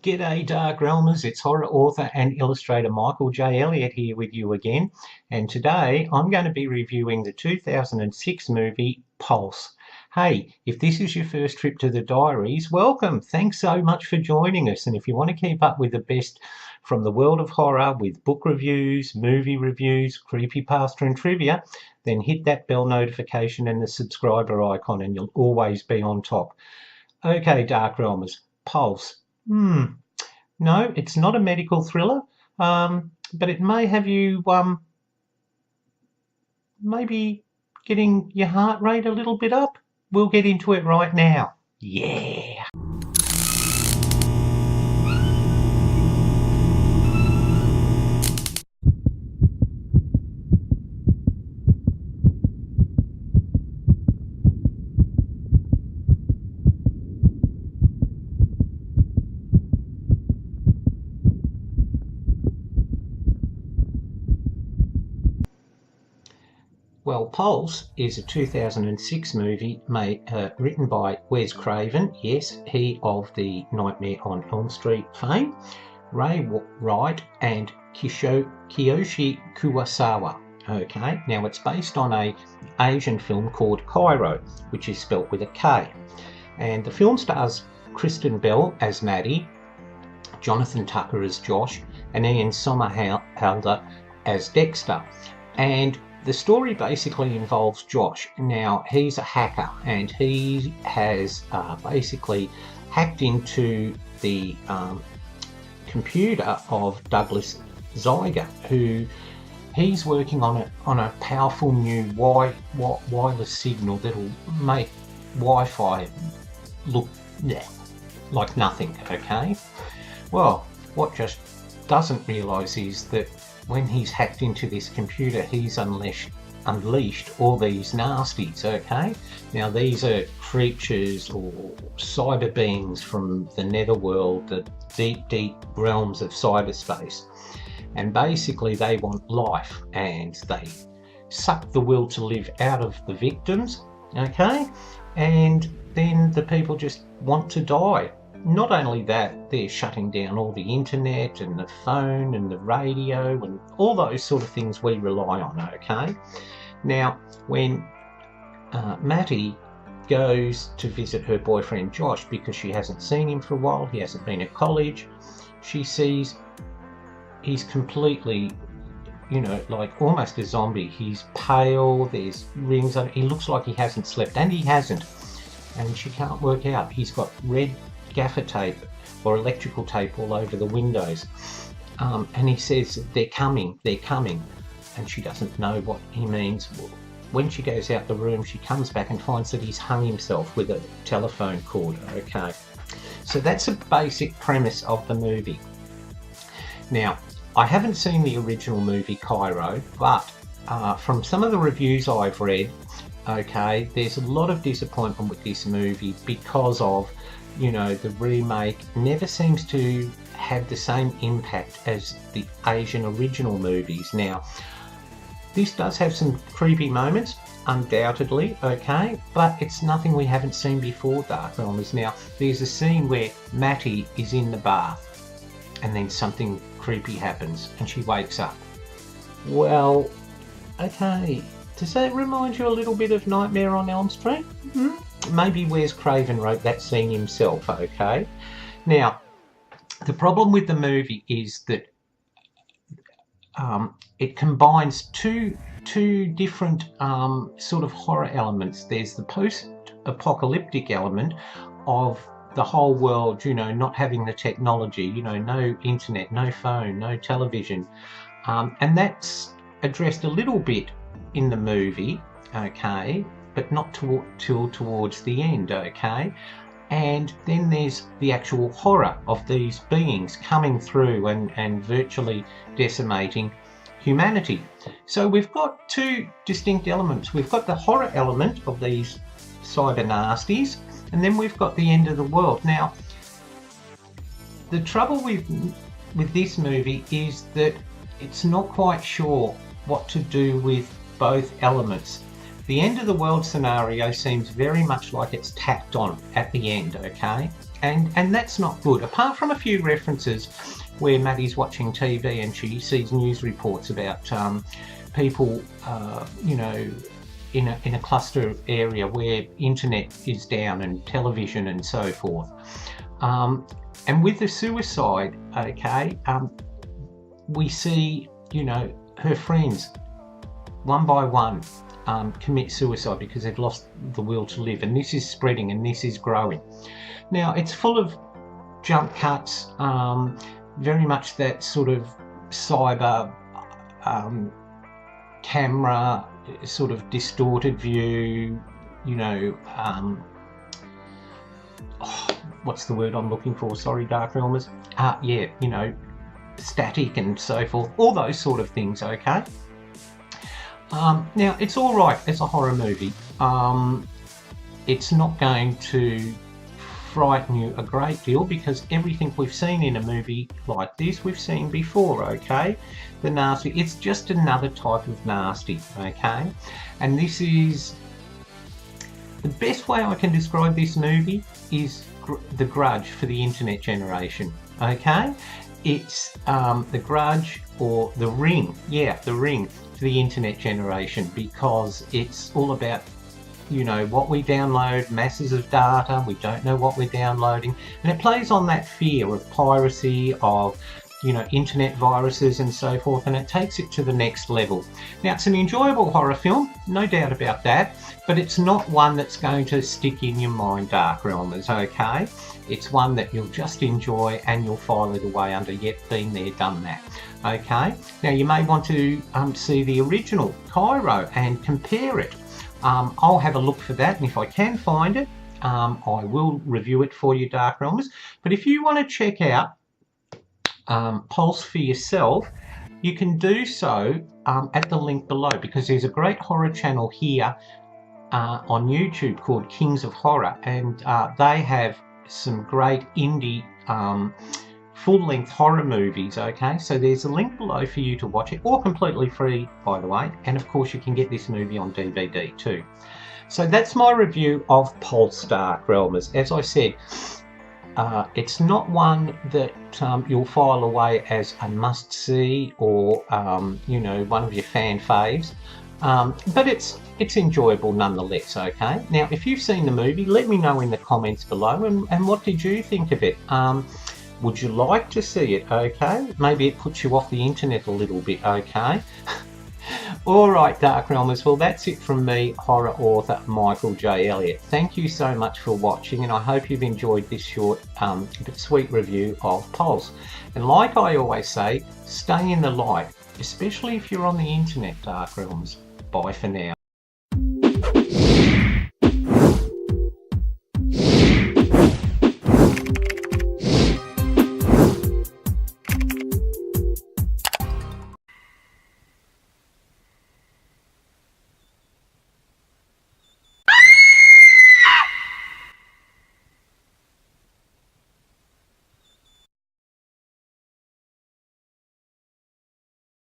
G'day Dark Realmers, it's horror author and illustrator Michael J. Elliott here with you again, and today I'm going to be reviewing the 2006 movie Pulse. Hey, if this is your first trip to the Diaries, welcome! Thanks so much for joining us, and if you want to keep up with the best from the world of horror with book reviews, movie reviews, creepypasta and trivia, then hit that bell notification and the subscriber icon and you'll always be on top. Okay, Dark Realmers, Pulse. No, it's not a medical thriller, but it may have you maybe getting your heart rate a little bit up. We'll get into it right now. Yeah. Well, Pulse is a 2006 movie written by Wes Craven, yes, he of the Nightmare on Elm Stree fame, Ray Wright and Kiyoshi Kurosawa. Okay, now it's based on an Asian film called Cairo, which is spelt with a K. And the film stars Kristen Bell as Mattie, Johnathan Tucker as Josh, and Ian Somerhadler as Dexter. And the story basically involves Josh. Now, he's a hacker and he has basically hacked into the computer of Douglas Zeiger, who he's working on a powerful new wireless signal that'll make Wi-Fi look like nothing, okay? Well, what just doesn't realise is that when he's hacked into this computer, he's unleashed all these nasties, okay? Now, these are creatures or cyber beings from the netherworld, the deep realms of cyberspace. And basically, they want life, and they suck the will to live out of the victims, okay? And then the people just want to die. Not only that, they're shutting down all the internet and the phone and the radio and all those sort of things we rely on, okay? Now, when Mattie goes to visit her boyfriend Josh because she hasn't seen him for a while, he hasn't been at college, she sees he's completely, like almost a zombie. He's pale, there's rings on, he looks like he hasn't slept, and he hasn't. And she can't work out. He's got red gaffer tape or electrical tape all over the windows, and he says they're coming, and she doesn't know what he means. When she goes out the room, she comes back and finds that he's hung himself with a telephone cord. Okay, so that's a basic premise of the movie. Now, I haven't seen the original movie Cairo, but from some of the reviews I've read, okay, there's a lot of disappointment with this movie because of the remake never seems to have the same impact as the Asian original movies. Now, this does have some creepy moments, undoubtedly, okay, but it's nothing we haven't seen before, Dark Realmers. Now, there's a scene where Mattie is in the bath and then something creepy happens and she wakes up. Well, okay, does that remind you a little bit of Nightmare on Elm Stree? Maybe Wes Craven wrote that scene himself, okay? Now, the problem with the movie is that it combines two different sort of horror elements. There's the post-apocalyptic element of the whole world, not having the technology, no internet, no phone, no television. And that's addressed a little bit in the movie, okay? But not till towards the end, okay? And then there's the actual horror of these beings coming through and virtually decimating humanity. So we've got two distinct elements. We've got the horror element of these cyber nasties, and then we've got the end of the world. Now, the trouble with this movie is that it's not quite sure what to do with both elements. The end of the world scenario seems very much like it's tacked on at the end, okay? and that's not good. Apart from a few references where Mattie's watching TV and she sees news reports about people, you know, in a cluster area where internet is down and television and so forth. And with the suicide, okay, we see, you know, her friends one by one commit suicide because they've lost the will to live, and this is spreading and this is growing. Now it's full of jump cuts, very much that sort of cyber camera sort of distorted view, you know, what's the word I'm looking for? Sorry, DarkRealmers. Yeah, you know, static and so forth, all those sort of things, okay? Now, it's all right as a horror movie. It's not going to frighten you a great deal because everything we've seen in a movie like this, we've seen before, okay? The nasty, it's just another type of nasty, okay? And this is, the best way I can describe this movie is The Grudge for the internet generation, okay? It's The Grudge or The Ring, yeah, The Ring for the internet generation, because it's all about, you know, what we download, masses of data, we don't know what we're downloading, and it plays on that fear of piracy, of, you know, internet viruses and so forth, and it takes it to the next level. Now, it's an enjoyable horror film, no doubt about that, but it's not one that's going to stick in your mind, DarkRealmers, okay? It's one that you'll just enjoy and you'll file it away under, yep, been there, done that, okay? Now, you may want to see the original Cairo and compare it. I'll have a look for that, and if I can find it, I will review it for you, DarkRealmers. But if you want to check out Pulse for yourself, you can do so at the link below, because there's a great horror channel here on YouTube called Kings of Horror, and they have some great indie full-length horror movies, okay? So there's a link below for you to watch it, all completely free, by the way, and of course you can get this movie on DVD too. So that's my review of Pulse, DarkRealmers. As I said, it's not one that you'll file away as a must-see or, you know, one of your fan faves, but it's enjoyable nonetheless, okay? Now, if you've seen the movie, let me know in the comments below, and what did you think of it? Would you like to see it, okay? Maybe it puts you off the internet a little bit, okay? Alright, DarkRealmers, well that's it from me, horror author Michael J. Elliott. Thank you so much for watching, and I hope you've enjoyed this short but sweet review of Pulse. And like I always say, stay in the light, especially if you're on the internet, DarkRealmers. Bye for now.